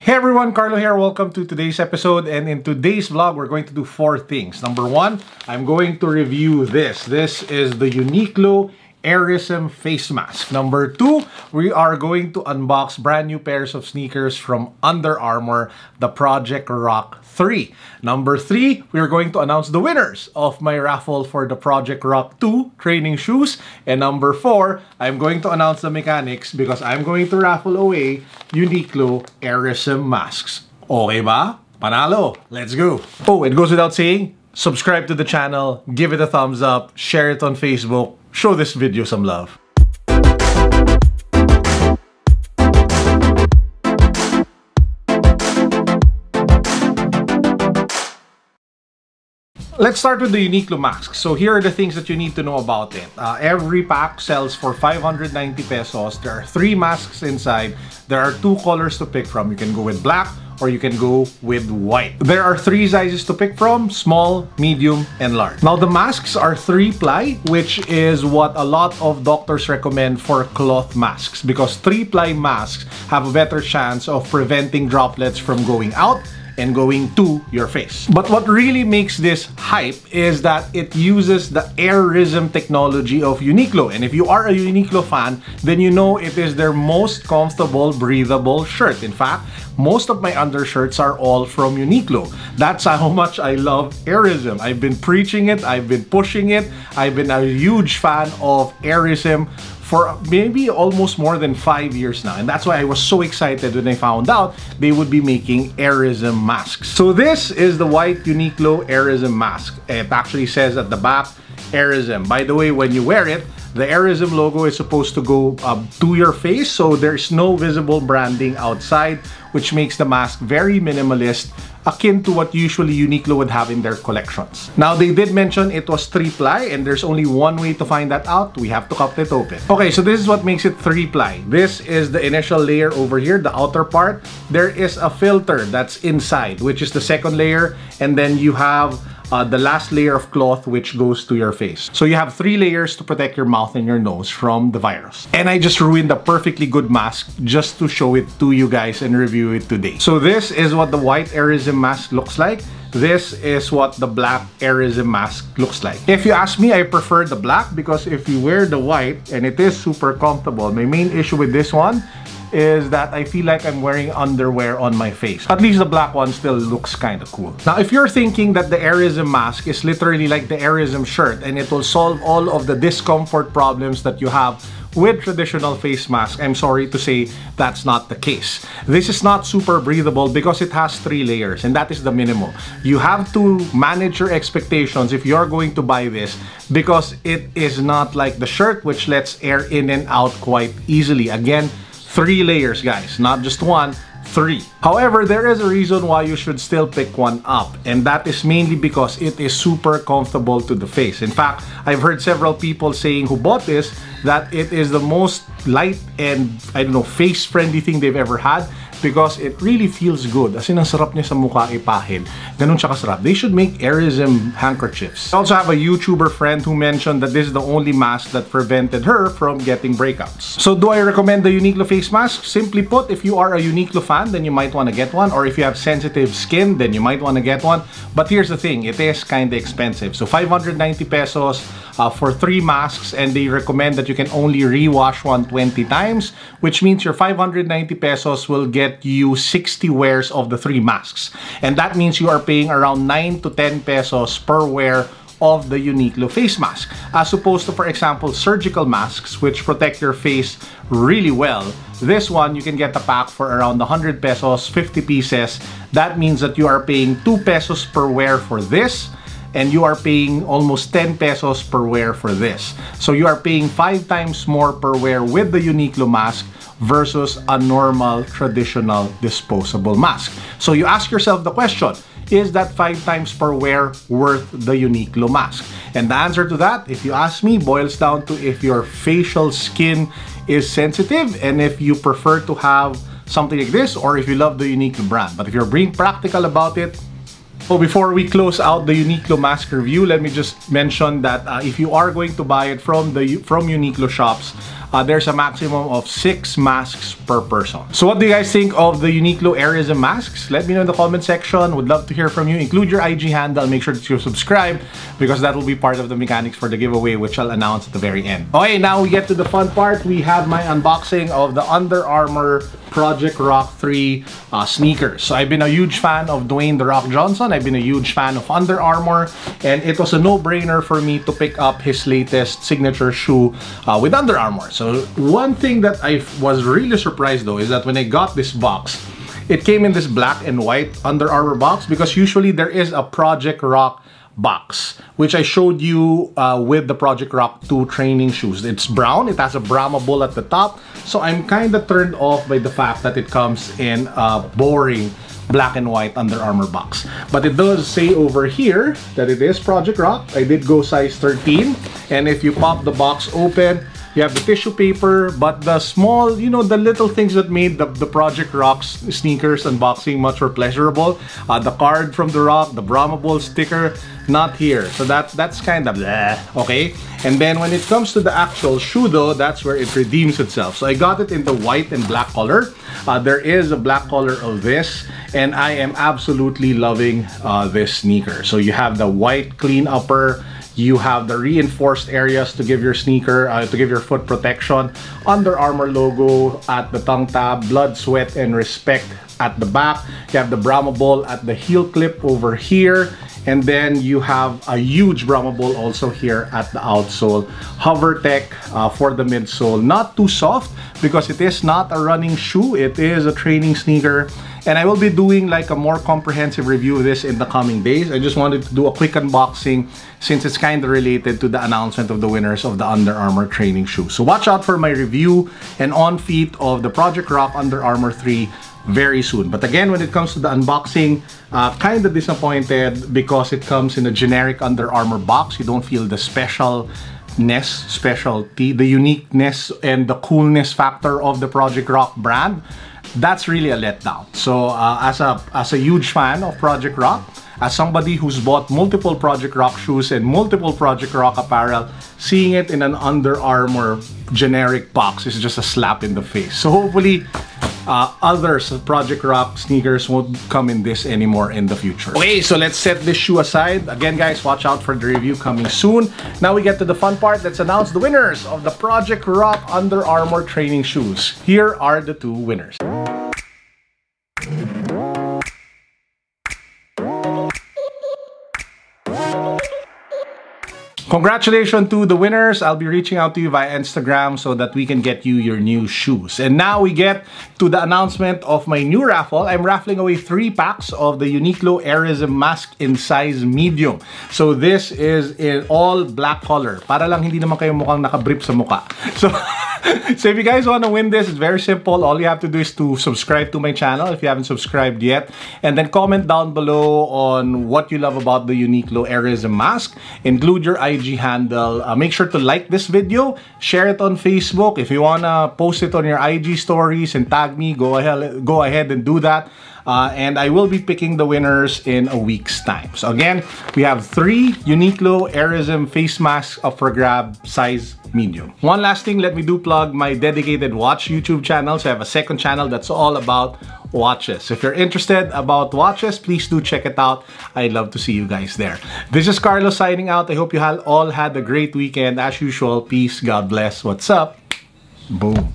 Hey everyone, Carlo here. Welcome to today's episode, and in today's vlog we're going to do 4 things. Number 1, I'm going to review this. This is the UNIQLO AIRISM Face Mask. Number 2, we are going to unbox brand new pairs of sneakers from Under Armour, the Project Rock 3. Number 3, we are going to announce the winners of my raffle for the Project Rock 2 training shoes. And number 4, I'm going to announce the mechanics because I'm going to raffle away UNIQLO AIRISM Masks. Okay ba? Panalo! Let's go! Oh, it goes without saying, subscribe to the channel, give it a thumbs up, share it on Facebook, show this video some love. Let's start with the UNIQLO Mask. So here are the things that you need to know about it. Every pack sells for 590 pesos. There are 3 masks inside. There are 2 colors to pick from. You can go with black or you can go with white. There are 3 sizes to pick from: small, medium, and large. Now the masks are 3-ply, which is what a lot of doctors recommend for cloth masks because 3-ply masks have a better chance of preventing droplets from going out and going to your face. But what really makes this hype is that it uses the AIRISM technology of UNIQLO. And if you are a UNIQLO fan, then you know it is their most comfortable, breathable shirt. In fact, most of my undershirts are all from UNIQLO. That's how much I love AIRISM. I've been preaching it, I've been pushing it, I've been a huge fan of AIRISM for maybe almost more than 5 years now, and that's why I was so excited when I found out they would be making AIRISM masks. So this is the white UNIQLO AIRISM mask. It actually says at the back, AIRISM. By the way, when you wear it, the AIRISM logo is supposed to go to your face, so there's no visible branding outside, which makes the mask very minimalist, akin to what usually UNIQLO would have in their collections. Now, they did mention it was 3-ply, and there's only one way to find that out. We have to cut it open. Okay, so this is what makes it 3-ply. This is the initial layer over here, the outer part. There is a filter that's inside, which is the second layer, and then you have the last layer of cloth which goes to your face. So you have 3 layers to protect your mouth and your nose from the virus. And I just ruined a perfectly good mask just to show it to you guys and review it today. So this is what the white AIRISM mask looks like. This is what the black AIRISM mask looks like. If you ask me, I prefer the black because if you wear the white, and it is super comfortable, my main issue with this one is that I feel like I'm wearing underwear on my face. At least the black one still looks kind of cool. Now, if you're thinking that the AIRISM mask is literally like the AIRISM shirt and it will solve all of the discomfort problems that you have with traditional face masks, I'm sorry to say that's not the case. This is not super breathable because it has 3 layers, and that is the minimum. You have to manage your expectations if you're going to buy this because it is not like the shirt which lets air in and out quite easily. Again, 3 layers, guys, not just 1, 3. However, there is a reason why you should still pick one up, and that is mainly because it is super comfortable to the face. In fact, I've heard several people saying who bought this that it is the most light and, I don't know, face-friendly thing they've ever had because it really feels good. As in, ang sarap niya sa mukha ipahid. Ganun siya kasarap. They should make AIRISM handkerchiefs. I also have a YouTuber friend who mentioned that this is the only mask that prevented her from getting breakouts. So do I recommend the UNIQLO face mask? Simply put, if you are a UNIQLO fan, then you might want to get one. Or if you have sensitive skin, then you might want to get one. But here's the thing, it is kind of expensive. So 590 pesos for 3 masks, and they recommend that you can only rewash one 20 times, which means your 590 pesos will get you 60 wears of the 3 masks. And that means you are paying around 9 to 10 pesos per wear of the UNIQLO face mask, as opposed to, for example, surgical masks which protect your face really well. This one, you can get a pack for around 100 pesos, 50 pieces. That means that you are paying 2 pesos per wear for this, and you are paying almost 10 pesos per wear for this. So you are paying 5 times more per wear with the UNIQLO mask versus a normal traditional disposable mask. So you ask yourself the question, is that 5 times per wear worth the UNIQLO mask? And the answer to that, if you ask me, boils down to if your facial skin is sensitive and if you prefer to have something like this, or if you love the UNIQLO brand. But if you're being practical about it, so before we close out the UNIQLO mask review, let me just mention that if you are going to buy it from UNIQLO shops, there's a maximum of 6 masks per person. So what do you guys think of the UNIQLO AIRISM masks? Let me know in the comment section. Would love to hear from you. Include your IG handle. Make sure that you subscribe because that will be part of the mechanics for the giveaway, which I'll announce at the very end. Okay, now we get to the fun part. We have my unboxing of the Under Armour Project Rock 3 sneakers. So I've been a huge fan of Dwayne "The Rock" Johnson. I've been a huge fan of Under Armour, and it was a no-brainer for me to pick up his latest signature shoe with Under Armour. So one thing that I was really surprised though is that when I got this box, it came in this black and white Under Armour box, because usually there is a Project Rock box, which I showed you with the Project Rock 2 training shoes. It's brown, it has a Brahma bull at the top, so I'm kind of turned off by the fact that it comes in a boring black and white Under Armour box. But it does say over here that it is Project Rock. I did go size 13, and if you pop the box open, you have the tissue paper, but the small, you know, the little things that made the Project Rock sneakers unboxing much more pleasurable. The card from The Rock, the Brahma Bull sticker, not here. So that's kind of bleh, okay? And then when it comes to the actual shoe though, that's where it redeems itself. So I got it in the white and black color. There is a black color of this, and I am absolutely loving this sneaker. So you have the white clean upper, you have the reinforced areas to give your sneaker, to give your foot protection, Under Armour logo at the tongue tab, blood, sweat, and respect at the back. You have the Brahma Bull at the heel clip over here, and then you have a huge Brahma Bull also here at the outsole. Hover tech for the midsole, not too soft because it is not a running shoe, it is a training sneaker. And I will be doing like a more comprehensive review of this in the coming days. I just wanted to do a quick unboxing since it's kind of related to the announcement of the winners of the Under Armour training shoe. So watch out for my review and on feet of the Project Rock Under Armour 3 very soon. But again, when it comes to the unboxing, kind of disappointed because it comes in a generic Under Armour box. You don't feel the specialty, the uniqueness and the coolness factor of the Project Rock brand. That's really a letdown. So as a huge fan of Project Rock, as somebody who's bought multiple Project Rock shoes and multiple Project Rock apparel, seeing it in an Under Armour generic box is just a slap in the face. So hopefully other Project Rock sneakers won't come in this anymore in the future. Okay, so let's set this shoe aside. Again guys, watch out for the review coming soon. Now we get to the fun part. Let's announce the winners of the Project Rock Under Armour training shoes. Here are the 2 winners. Congratulations to the winners. I'll be reaching out to you via Instagram so that we can get you your new shoes. And now we get to the announcement of my new raffle. I'm raffling away 3 packs of the UNIQLO AIRISM Mask in size medium. So this is in all black color. Para lang hindi naman kayo mukhang nakabrip sa mukha. So if you guys want to win this, it's very simple. All you have to do is to subscribe to my channel if you haven't subscribed yet. And then comment down below on what you love about the UNIQLO AIRISM Mask. Include your IG handle. Make sure to like this video. Share it on Facebook. If you want to post it on your IG stories and tag me, go ahead and do that. And I will be picking the winners in a week's time. So again, we have 3 UNIQLO AIRISM Face Masks up for grab, size medium. One last thing, let me do plug my dedicated watch YouTube channel. So I have a second channel that's all about watches. If you're interested about watches, please do check it out. I'd love to see you guys there. This is Carlo signing out. I hope you all had a great weekend. As usual, peace, God bless. What's up? Boom.